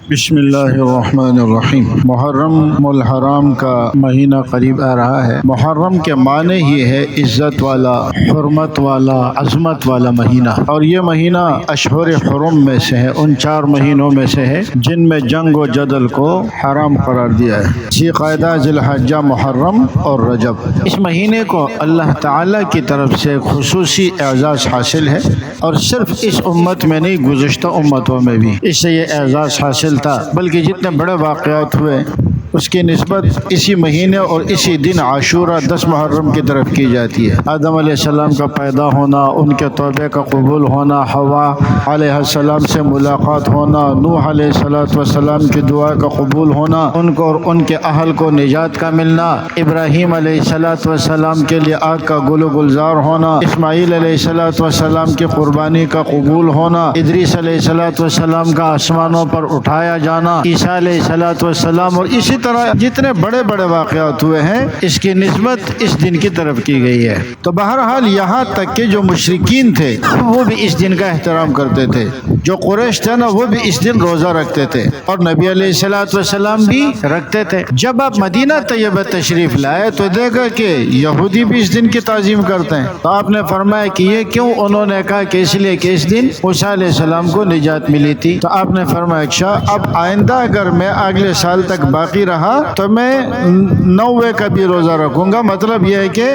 بسم اللہ الرحمن الرحیم۔ محرم الحرام کا مہینہ قریب آ رہا ہے۔ محرم کے معنی ہی ہے عزت والا، حرمت والا، عظمت والا مہینہ، اور یہ مہینہ اشہر حرم میں سے ہے، ان 4 مہینوں میں سے ہے جن میں جنگ و جدل کو حرام قرار دیا ہے۔ اسی قاعدہ ذی الحجہ، محرم اور رجب، اس مہینے کو اللہ تعالی کی طرف سے خصوصی اعزاز حاصل ہے، اور صرف اس امت میں نہیں، گزشتہ امتوں میں بھی اس سے یہ اعزاز حاصل تھا، بلکہ جتنے بڑے واقعات ہوئے اس کی نسبت اسی مہینے اور اسی دن عاشورہ 10 محرم کی طرف کی جاتی ہے۔ آدم علیہ السلام کا پیدا ہونا، ان کے توبے کا قبول ہونا، حوا علیہ السلام سے ملاقات ہونا، نوح علیہ السلام کی دعا کا قبول ہونا، ان کو اور ان کے اہل کو نجات کا ملنا، ابراہیم علیہ السلام کے لیے آگ کا گل و گلزار ہونا، اسماعیل علیہ السلام کی قربانی کا قبول ہونا، ادریس علیہ السلام کا آسمانوں پر اٹھایا جانا، عیسیٰ علیہ السلام، اور اسی طرح جتنے بڑے بڑے واقعات ہوئے ہیں اس کی نسبت اس دن کی طرف کی گئی ہے۔ تو بہرحال یہاں تک کہ جو مشرکین تھے وہ بھی اس دن کا احترام کرتے تھے، جو قریش تھے نا وہ بھی اس دن روزہ رکھتے تھے، اور نبی علیہ السلام بھی رکھتے تھے۔ جب آپ مدینہ طیبہ تشریف لائے تو دیکھا کہ یہودی بھی اس دن کی تعظیم کرتے ہیں، تو آپ نے فرمایا کہ یہ کیوں؟ انہوں نے کہا کہ اس لیے کہ اس دن موسیٰ علیہ السلام کو نجات ملی تھی۔ تو آپ نے فرمایا اچھا، اب آئندہ اگر میں اگلے سال تک باقی رہا تو میں 90 کا بھی روزہ رکھوں گا، مطلب یہ ہے کہ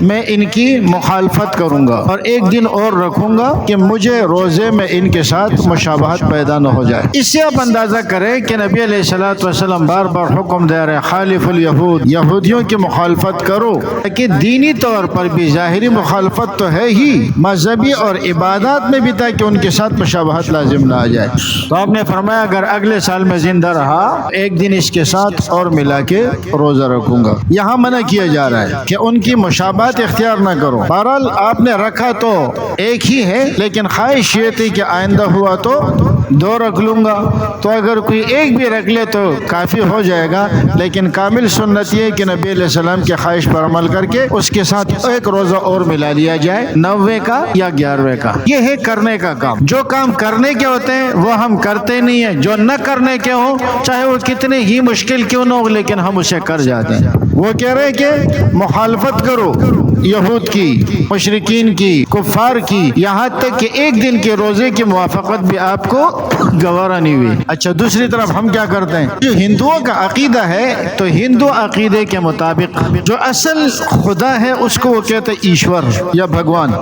میں ان کی مخالفت کروں گا، اور ایک دن اور رکھوں گا کہ مجھے روزے میں ان کے ساتھ مشابہت پیدا نہ ہو جائے۔ اس سے آپ اندازہ کریں کہ نبی علیہ السلام بار بار حکم دے رہے خالف الیہود، یہودیوں کی مخالفت کرو، کہ دینی طور پر بھی ظاہری مخالفت تو ہے ہی، مذہبی اور عبادات میں بھی تھا کہ ان کے ساتھ مشابہت لازم نہ آ جائے۔ تو آپ نے فرمایا اگر اگلے سال میں زندہ رہا ایک دن اس کے ساتھ اور ملا کے روزہ رکھوں گا۔ یہاں منع کیا جا رہا ہے کہ ان کی مشابہت اختیار نہ کرو۔ بہرحال آپ نے رکھا تو ایک ہی ہے، لیکن خواہش یہ تھی کہ آئندہ ہوا تو 2 رکھ لوں گا، تو اگر کوئی ایک بھی رکھ لے تو کافی ہو جائے گا، لیکن کامل سنت یہ کہ نبی علیہ السلام کے خواہش پر عمل کر کے اس کے ساتھ ایک روزہ اور ملا لیا جائے، 90 کا یا 11 کا۔ یہ ہے کرنے کا کام۔ جو کام کرنے کے ہوتے ہیں وہ ہم کرتے نہیں ہیں، جو نہ کرنے کے ہوں چاہے وہ کتنے ہی مشکل کیوں نہ ہو لیکن ہم اسے کر جاتے ہیں۔ وہ کہہ رہے کہ مخالفت کرو یہود کی، مشرکین کی، کفار کی، یہاں تک کہ ایک دن کے روزے کی موافقت بھی آپ کو گوارا نہیں ہوئی۔ اچھا، دوسری طرف ہم کیا کرتے ہیں؟ جو ہندوؤں کا عقیدہ ہے تو ہندو عقیدے کے مطابق جو اصل خدا ہے اس کو وہ کہتے ہیں ایشور یا بھگوان۔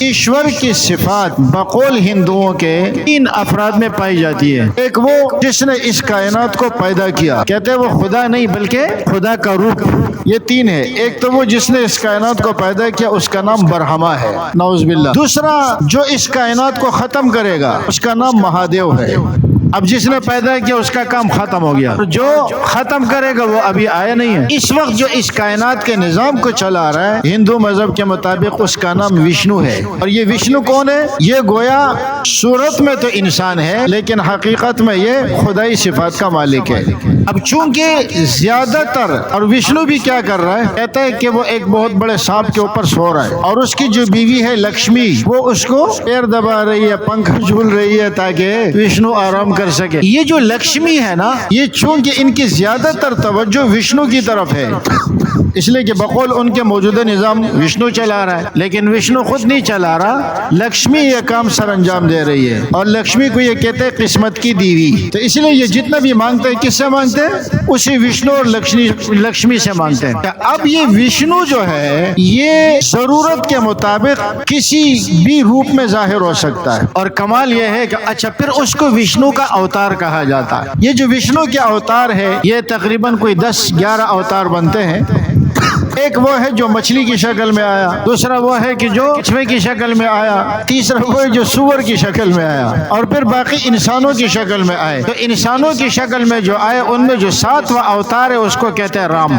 ایشور کی صفات بقول ہندوؤں کے 3 افراد میں پائی جاتی ہے۔ ایک وہ جس نے اس کائنات کو پیدا کیا، کہتے ہیں وہ خدا نہیں بلکہ خدا کا روپ، یہ 3 ہے۔ ایک تو وہ جس نے اس کائنات کو پیدا کیا، اس کا نام برہما ہے، نعوذ باللہ۔ دوسرا جو اس کائنات کو ختم کرے گا اس کا نام مہادیو ہے۔ اب جس نے پیدا کیا اس کا کام ختم ہو گیا، جو ختم کرے گا وہ ابھی آیا نہیں ہے۔ اس وقت جو اس کائنات کے نظام کو چلا رہا ہے ہندو مذہب کے مطابق اس کا نام وشنو ہے۔ اور یہ وشنو کون ہے؟ یہ گویا صورت میں تو انسان ہے لیکن حقیقت میں یہ خدائی صفات کا مالک ہے۔ اب چونکہ زیادہ تر، اور وشنو بھی کیا کر رہا ہے؟ کہتا ہے کہ وہ ایک بہت بڑے سانپ کے اوپر سو رہا ہے، اور اس کی جو بیوی ہے لکشمی وہ اس کو پیر دبا رہی ہے، پنکھ جھول رہی ہے تاکہ وشنو آرام کر سکے۔ یہ جو لکشمی ہے نا، یہ چونکہ ان کی زیادہ تر توجہ وشنو کی طرف ہے، اس لیے کہ بقول ان کے موجودہ نظام وشنو چلا رہا ہے، لیکن وشنو خود نہیں چلا رہا، لکشمی یہ کام سر انجام دے رہی ہے، اور لکشمی کو یہ کہتے ہیں قسمت کی دیوی۔ تو اس لیے یہ جتنا بھی مانگتے ہیں کس سے مانگتے ہیں؟ اسی وشنو اور لکشمی سے مانگتے ہیں۔ اب یہ وشنو جو ہے یہ ضرورت کے مطابق کسی بھی روپ میں ظاہر ہو سکتا ہے، اور کمال یہ ہے کہ اچھا پھر اس کو وشنو کا اوتار کہا جاتا ہے۔ یہ جو وشنو کے اوتار ہے یہ تقریباً کوئی 10-11 اوتار بنتے ہیں۔ ایک وہ ہے جو مچھلی کی شکل میں آیا، دوسرا وہ ہے کہ جو کچھوے کی شکل میں آیا، تیسرا وہ ہے جو سور کی شکل میں آیا، اور پھر باقی انسانوں کی شکل میں آئے۔ تو انسانوں کی شکل میں جو آئے ان میں جو 7واں اوتار ہے اس کو کہتے ہیں رام۔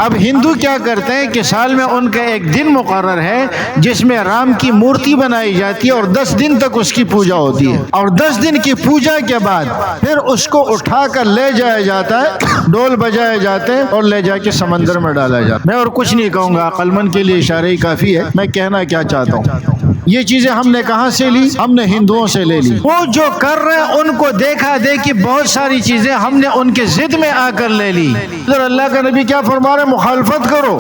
اب ہندو کیا کرتے ہیں کہ سال میں ان کا ایک دن مقرر ہے جس میں رام کی مورتی بنائی جاتی ہے، اور 10 دن تک اس کی پوجا ہوتی ہے، اور 10 دن کی پوجا کے بعد پھر اس کو اٹھا کر لے جایا جاتا ہے، ڈول بجائے جاتے ہیں اور لے جا کے سمندر میں ڈالا جاتا ہے۔ میں اور کچھ نہیں کہوں گا، عقل مند کے لیے اشارہ ہی کافی ہے، میں کہنا کیا چاہتا ہوں۔ یہ چیزیں ہم نے کہاں سے لی؟ ہم نے ہندوؤں سے لے لی۔ وہ جو کر رہے ہیں ان کو دیکھا دیکھی بہت ساری چیزیں ہم نے ان کے ضد میں آ کر لے لی۔ ادھر اللہ کا نبی کیا فرما رہے ہیں؟ مخالفت کرو۔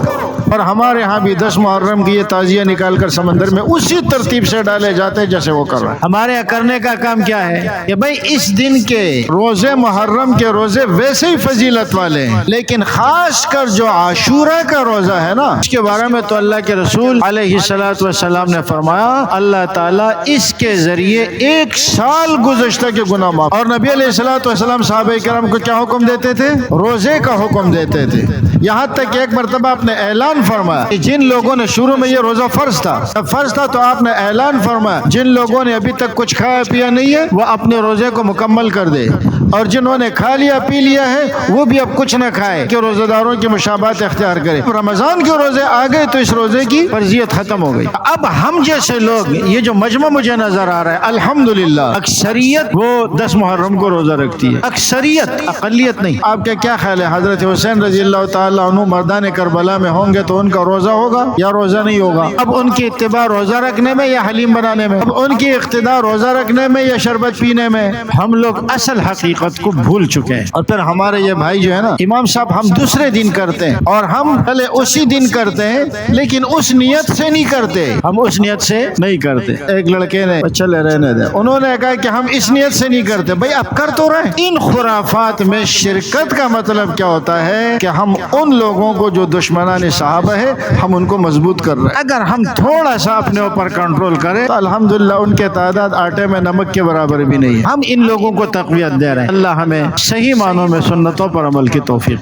اور ہمارے ہاں بھی 10 محرم کی یہ تعزیہ نکال کر سمندر میں اسی ترتیب سے ڈالے جاتے ہیں جیسے وہ کر رہے ہیں۔ ہمارے یہاں کرنے کا کام کیا ہے کہ بھائی اس دن کے روزے محرم کے روزے ویسے ہی فضیلت والے ہیں، لیکن خاص کر جو عاشورہ کا روزہ ہے نا، اس کے بارے میں تو اللہ کے رسول علیہ الصلوۃ والسلام نے فرمایا اللہ تعالیٰ اس کے ذریعے 1 سال گزشتہ کے گناہ معاف۔ اور نبی علیہ الصلوۃ والسلام صحابہ کرام کو کیا حکم دیتے تھے؟ روزے کا حکم دیتے تھے۔ یہاں تک کہ ایک مرتبہ آپ نے اعلان فرمایا کہ جن لوگوں نے شروع میں یہ روزہ فرض تھا تو آپ نے اعلان فرمایا جن لوگوں نے ابھی تک کچھ کھایا پیا نہیں ہے وہ اپنے روزے کو مکمل کر دے، اور جنہوں نے کھا لیا پی لیا ہے وہ بھی اب کچھ نہ کھائے کہ روزہ داروں کی مشابہت اختیار کرے۔ رمضان کے روزے آ گئے تو اس روزے کی فرضیت ختم ہو گئی۔ اب ہم جیسے لوگ، یہ جو مجمع مجھے نظر آ رہا ہے الحمدللہ اکثریت وہ 10 محرم کو روزہ رکھتی ہے، اکثریت، اقلیت نہیں۔ آپ کا کیا خیال ہے حضرت حسین رضی اللہ تعالیٰ عنہ مردان کربلا میں ہوں گے تو ان کا روزہ ہوگا یا روزہ نہیں ہوگا؟ اب ان کی اتباع روزہ رکھنے میں یا حلیم بنانے میں؟ اب ان کی اقتداء روزہ رکھنے میں یا شربت پینے میں؟ ہم لوگ اصل حقیقت کو بھول چکے ہیں۔ اور پھر ہمارے یہ بھائی جو ہے نا امام صاحب، ہم دوسرے دن کرتے ہیں اور ہم پہلے اسی دن کرتے ہیں لیکن اس نیت سے نہیں کرتے، ہم اس نیت سے نہیں کرتے۔ ایک لڑکے نے چلے رہنے دے، انہوں نے کہا کہ ہم اس نیت سے نہیں کرتے۔ بھائی اب کر تو رہے۔ ان خرافات میں شرکت کا مطلب کیا ہوتا ہے کہ ہم ان لوگوں کو جو دشمنان صحابہ ہے ہم ان کو مضبوط کر رہے ہیں۔ اگر ہم تھوڑا سا اپنے اوپر کنٹرول کریں تو الحمدللہ ان کے تعداد آٹے میں نمک کے برابر بھی نہیں ہے۔ ہم ان لوگوں کو تقویت دے رہے ہیں۔ اللہ ہمیں صحیح معنوں میں سنتوں پر عمل کی توفیق